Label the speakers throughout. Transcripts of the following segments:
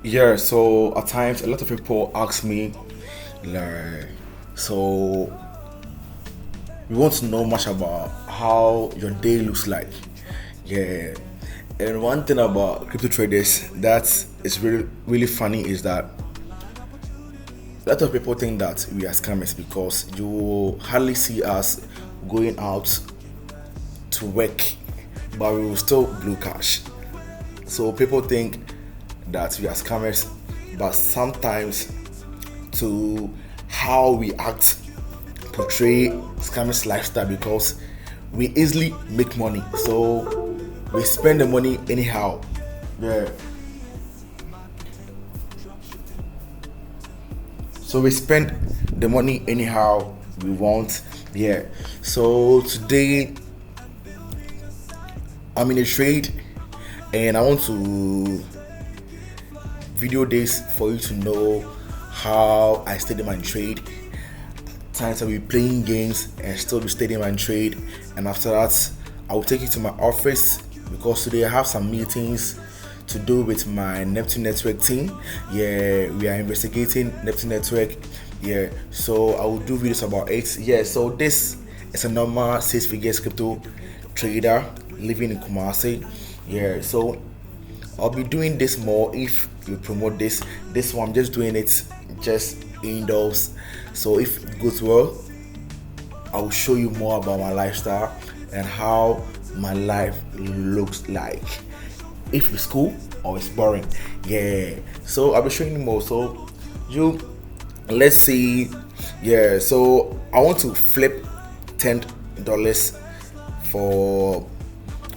Speaker 1: Yeah, so at times a lot of people ask me, like, so we want to know much about how your day looks like. Yeah, and one thing about crypto traders that is really funny is that a lot of people think that we are scammers because you hardly see us going out to work, but we will still blue cash. So people think that we are scammers, but sometimes to how we act portray scammers lifestyle because we easily make money. So we spend the money anyhow. Yeah. So we spend the money anyhow we want. Yeah. So today I'm in a trade and I want to video this for you to know how I study my trade. Times I'll be playing games and still be studying my trade, and after that I will take you to my office because today I have some meetings to do with my Neptune Network team. Yeah, we are investigating Neptune Network. Yeah, so I will do videos about it. Yeah, so this is a normal 6-figure crypto trader living in Kumasi. Yeah, so I'll be doing this more if you promote this. This one I'm just doing it just indoors. So if it goes well, I will show you more about my lifestyle and how my life looks like. If it's cool or it's boring. Yeah. So I'll be showing you more. So you let's see. Yeah, so I want to flip $10 for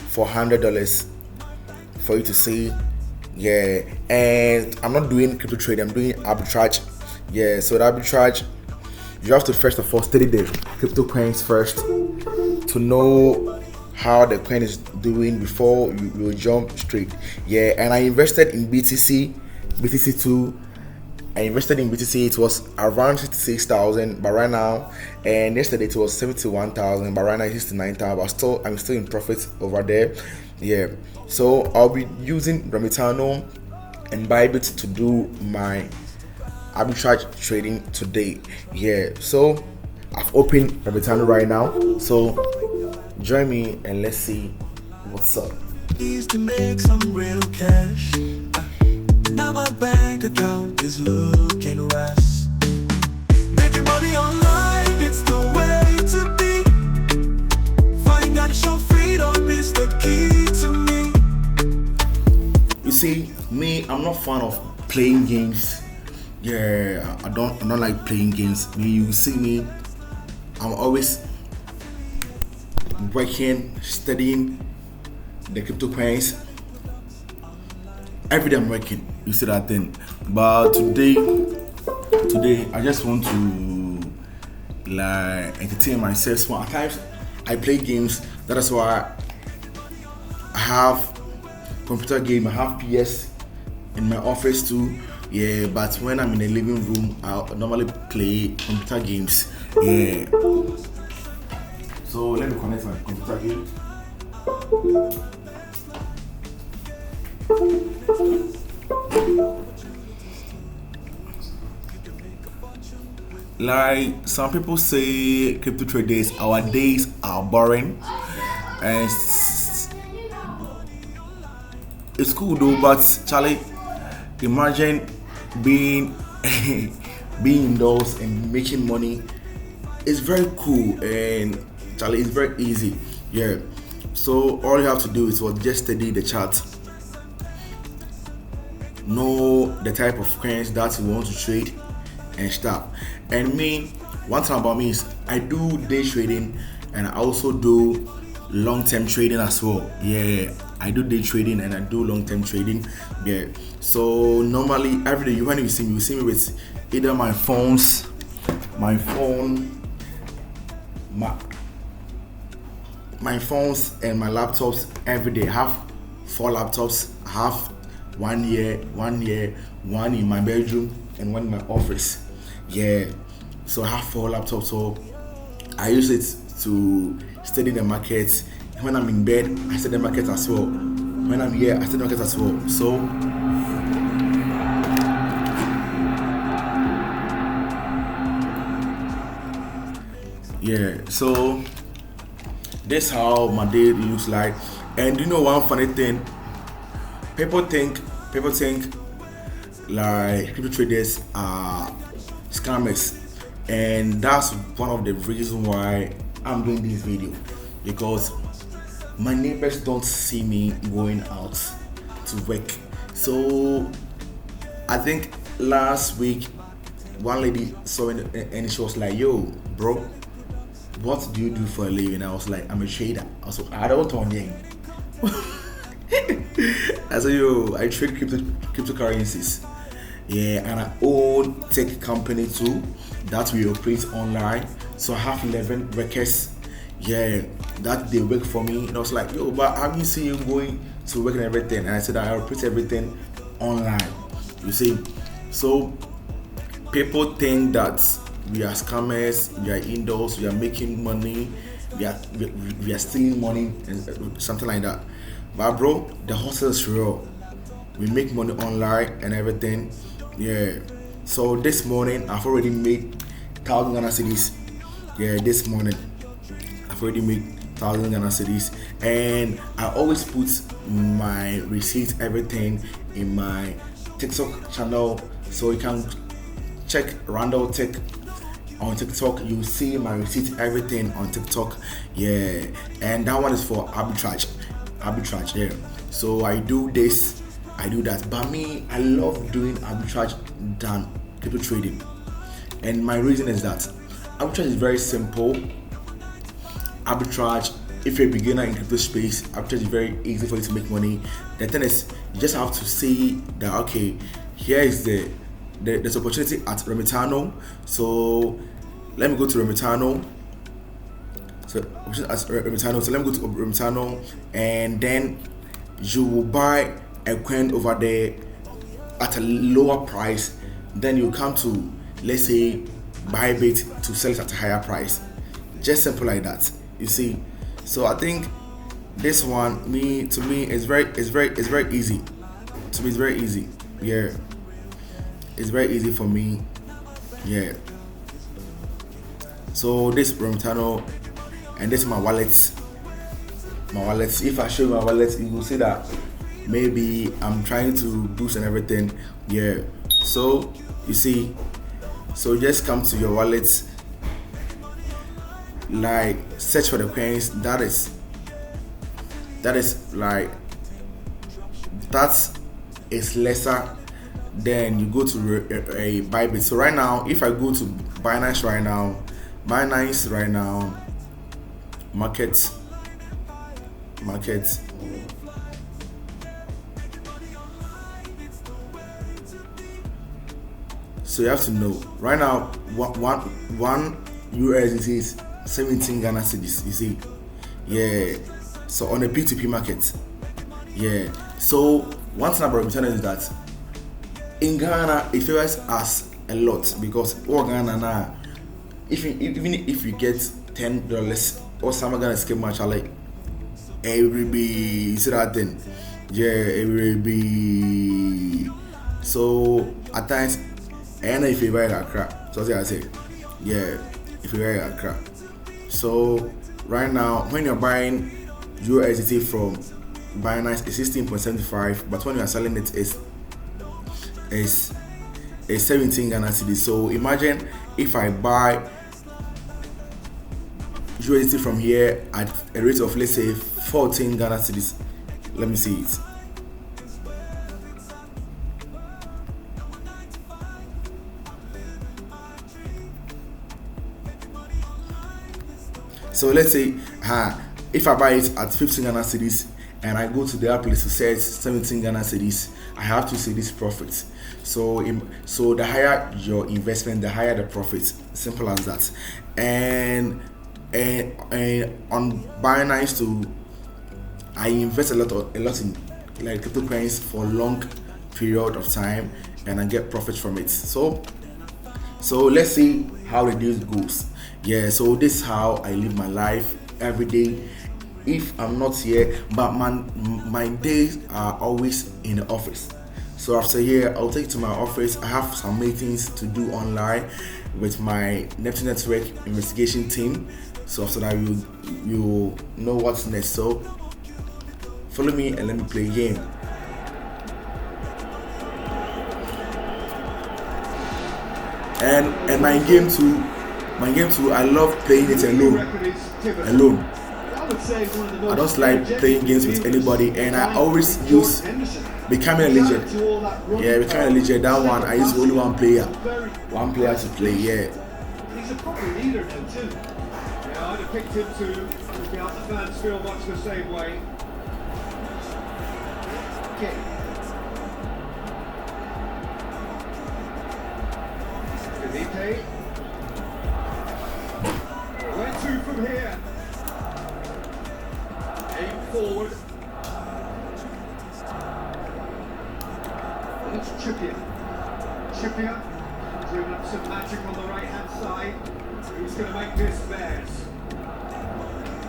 Speaker 1: $100 for you to see. Yeah, and I'm not doing crypto trade, I'm doing arbitrage. Yeah, so the arbitrage, you have to first of all study the crypto coins first to know how the coin is doing before you jump straight. Yeah, and I invested in BTC2. I invested in BTC. It was around 56,000, but right now, and yesterday it was 71,000, but right now it's 69,000. But I'm still in profit over there. Yeah, so I'll be using Remitano and Bybit to do my arbitrage trading today. Yeah, so I've opened Remitano right now. So join me and let's see what's up.
Speaker 2: To make some real cash. Now my bank account is looking worse. Making money online, it's the way to be. Financial freedom is the key to me.
Speaker 1: You see, me, I'm not fan of playing games. Yeah, I don't like playing games. You see me, I'm always working, studying the crypto coins. Every day I'm working, you see that thing. But today I just want to like entertain myself. So at times I play games. That is why I have computer game. I have PS in my office too. Yeah, but when I'm in the living room, I normally play computer games. Yeah. So let me connect my computer game. Like some people say crypto traders, our days are boring, and it's cool though, but Charlie, imagine being being indoors and making money. It's very cool, and Charlie, it's very easy. Yeah, so all you have to do is just study the chart, know the type of coins that you want to trade and stuff. And me, one thing about me is I do day trading and I also do long-term trading as well. Yeah, I do day trading and I do long-term trading. Yeah, so normally every day when you see me with either my phone, my phones and my laptops every day. I have 4 laptops. I have one in my bedroom and one in my office. Yeah, so I have 4 laptops, so I use it to study the market. When I'm in bed, I study the market as well. When I'm here, I study the market as well. So Yeah, so this how my day looks like. And you know one funny thing, people think like crypto traders are scammers, and that's one of the reasons why I'm doing this video, because my neighbors don't see me going out to work. So I think last week one lady saw me and she was like, "Yo, bro, what do you do for a living?" I was like, "I'm a trader." I was like, "I don't own game." I said, "Yo, I trade cryptocurrencies. Yeah, and I own tech company too that we operate online. So I have 11 workers. Yeah, that they work for me." And I was like, "Yo, but have you seen you going to work and everything?" And I said, "I operate everything online." You see, so people think that we are scammers, we are indoors, we are making money, we are stealing money and something like that. But bro, the hustle is real. We make money online and everything. Yeah. So this morning I've already made 1,000 Ghana cedis. Yeah, this morning I've already made 1,000 Ghana cedis, and I always put my receipts, everything in my TikTok channel, so you can check Randall Tech on TikTok. You see my receipts, everything on TikTok. Yeah, and that one is for arbitrage. Yeah. So I do this, I do that. But me, I love doing arbitrage than crypto trading, and my reason is that arbitrage is very simple. Arbitrage, if you're a beginner in crypto space, arbitrage is very easy for you to make money. The thing is, you just have to see that, okay, here is there's opportunity at Remitano. So let me go to Remitano. So let me go to Remitano, and then you will buy a coin over there at a lower price. Then you come to, let's say, Bybit to sell it at a higher price. Just simple like that. You see. So I think this one, to me, is very easy. To me, it's very easy. Yeah. It's very easy for me. Yeah. So this Remitano, and this is my wallet. If I show you my wallet, you will see that maybe I'm trying to boost and everything. Yeah. So you see, so just come to your wallet, like search for the coins that is like that is lesser. Then you go to a Bybit. So right now, if I go to Binance right now, market. So you have to know right now, one USDT is 17 Ghana cedis. You see, yeah. So on a P2P market, yeah. So one thing about return is that in Ghana it favors us a lot, because Ghana now, even if you get $10 or some Ghana scheme match, like every be, you see that thing, yeah, every be. So at times, and if you buy a crap, so I say, yeah, if you buy a crap. So right now, when you're buying USDT from Binance, it's 16.75, but when you are selling it, it's 17 Ghana cedis. So imagine if I buy USDT from here at a rate of, let's say, 14 Ghana cedis. Let me see it. So let's say if I buy it at 15 Ghana cedis and I go to the other place to sell 17 Ghana cedis, I have to see this profit. So the higher your investment, the higher the profit. Simple as that. And on Binance too, I invest a lot in like cryptocurrencies for a long period of time, and I get profit from it. So let's see how the deal goes. Yeah, so this is how I live my life every day. If I'm not here, but my days are always in the office. So after here, I'll take to my office. I have some meetings to do online with my Neptune Network investigation team. So after that, you know what's next. So follow me and let me play a game. And my game too, I love playing it alone. I don't like playing games with anybody, and I always use becoming a legend. Yeah, becoming a legend. That one I use only one player to play. Yeah.
Speaker 3: He's a proper leader now too. Yeah, I'd have picked him too. I doubt the fans feel much the same way. Okay. Felipe. Where to from here? Aim forward. And it's Trippier. Bring up some magic on the right hand side. Who's going to make this theirs?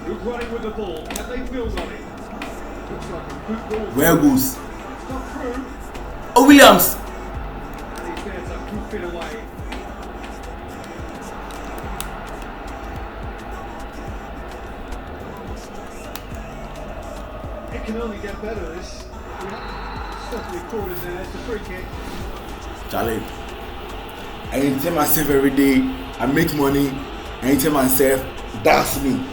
Speaker 3: Who's running with the ball? Can they build on it? Looks like a good ball.
Speaker 1: Where goes?
Speaker 3: It's not through.
Speaker 1: Oh, Williams!
Speaker 3: And he's there to hoof it away. It can only get better, this. Yeah, it's definitely caught in there. It's a free kick.
Speaker 1: Charlie, I tell myself every day I make money. I tell myself that's me.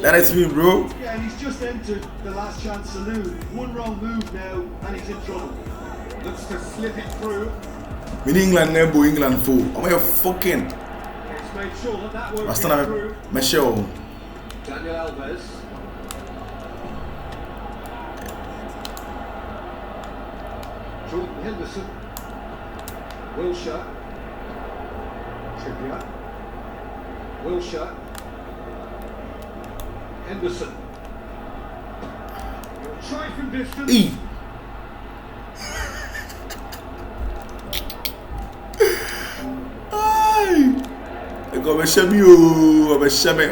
Speaker 1: That is me, bro.
Speaker 3: Yeah, and he's just entered the last chance saloon. One wrong move now, and he's in trouble. Looks to slip it through.
Speaker 1: In England, never England fool. I'm a fucking.
Speaker 3: He's made sure that won't
Speaker 1: What's
Speaker 3: get
Speaker 1: that?
Speaker 3: through.
Speaker 1: Michelle.
Speaker 3: Daniel Alves. Jordan Henderson. Wilshere. Trippier. Wilshere. Henderson. Try from distance.
Speaker 1: E. Ay. I go Beshemi, oh, Beshemi.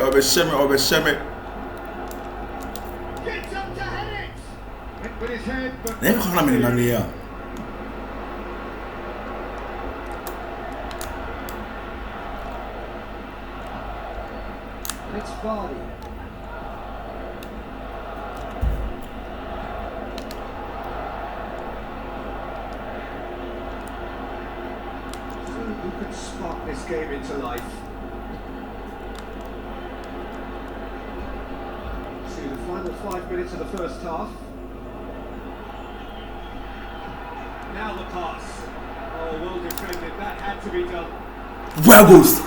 Speaker 3: Gets up to head it. Hit with his head, but
Speaker 1: Never come in here.
Speaker 3: it's Vardy. Who could spark this game into life? See the final 5 minutes of the first half. Now the pass. Oh, well defended. That had to be done.
Speaker 1: Where goes?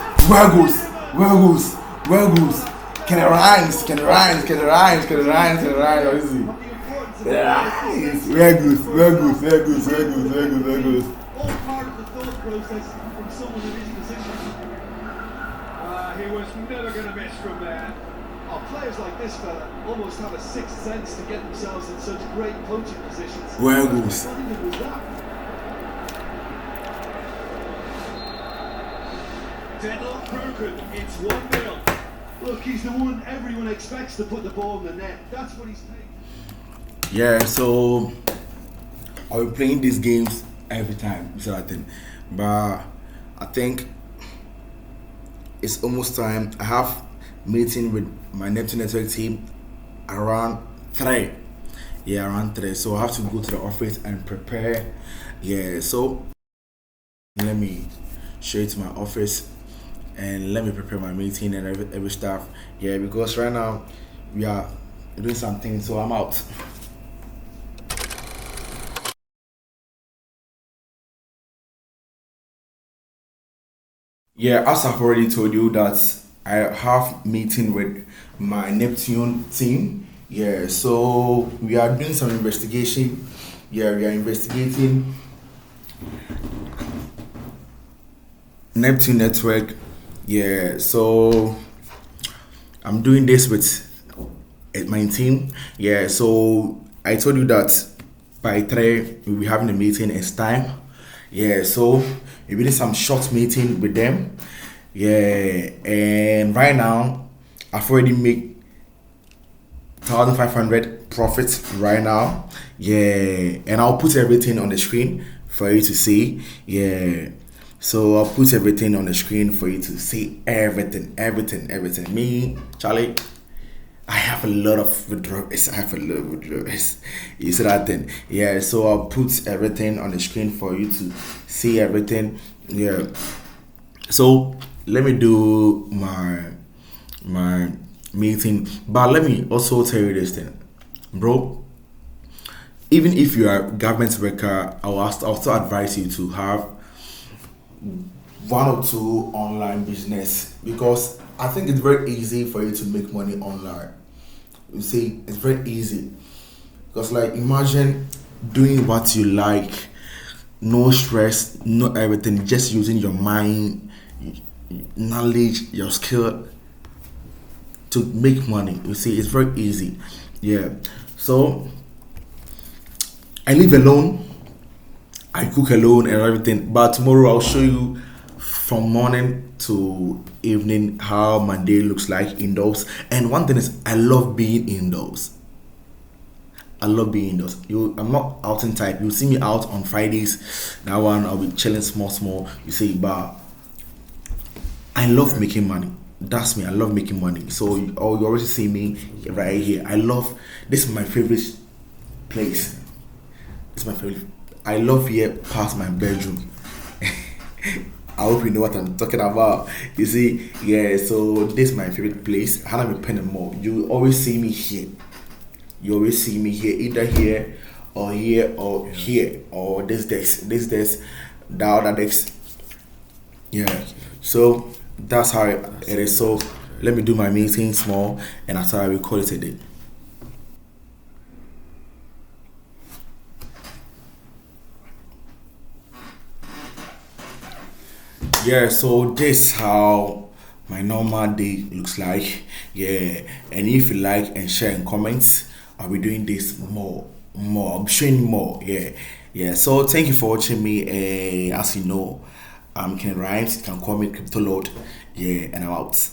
Speaker 1: Can it rhymes? Easy. Where goes?
Speaker 3: All part of the thought process from someone in his position. He was never going to miss from there. Oh, players like this fella almost have a sixth sense to get themselves in such great coaching positions.
Speaker 1: Where goes?
Speaker 3: What even was that? Deadlock broken. It's 1-0. Look, he's the one everyone expects to put the ball in the net. That's what he's paid.
Speaker 1: Yeah, so I'll be playing these games every time, but I think it's almost time. I have meeting with my Neptune Network team around 3. Yeah, around 3. So I have to go to the office and prepare. Yeah, so let me show you to my office and let me prepare my meeting and every stuff. Yeah, because right now we are doing something, so I'm out. Yeah, as I've already told you that I have meeting with my Neptune team. Yeah, so we are doing some investigation. Yeah, we are investigating Neptune Network. Yeah, so I'm doing this with my team. Yeah, so I told you that by 3 we'll be having a meeting. It's time. Yeah, so we're doing some short meeting with them. Yeah, and right now I've already made 1,500 profit right now. Yeah, and I'll put everything on the screen for you to see. Yeah, So I'll put everything on the screen for you to see everything. Me, Charlie, I have a lot of withdrawals. You see that thing? Yeah. So I'll put everything on the screen for you to see everything. Yeah. So let me do my meeting. But let me also tell you this thing, bro. Even if you are a government worker, I'll also advise you to have one or two online business, because I think it's very easy for you to make money online. You see, it's very easy because, like, imagine doing what you like, no stress, no everything, just using your mind, knowledge, your skill to make money. You see, it's very easy. Yeah. So I live alone, I cook alone and everything. But tomorrow I'll show you from morning to evening how my day looks like indoors. And one thing is, I love being indoors. I love being indoors. I'm not outing type. You see me out on Fridays. That one I'll be chilling small. You see, but I love making money. That's me. I love making money. So you always see me right here. I love this is my favorite place. It's my favorite. I love here past my bedroom. I hope you know what I'm talking about. You see, yeah. So this is my favorite place. Hana me pen and more. You always see me here. You always see me here, either here or here or this desk, the other desk. Yeah. So that's how it is. So let me do my meeting small, and after I will call it a day. Yeah, so this how my normal day looks like. Yeah, and if you like and share and comment, I'll be doing this more. I'll be showing more. Yeah. So thank you for watching me. As you know, I'm Ken Rhymes. You can call me Crypto Lord. Yeah, and I'm out.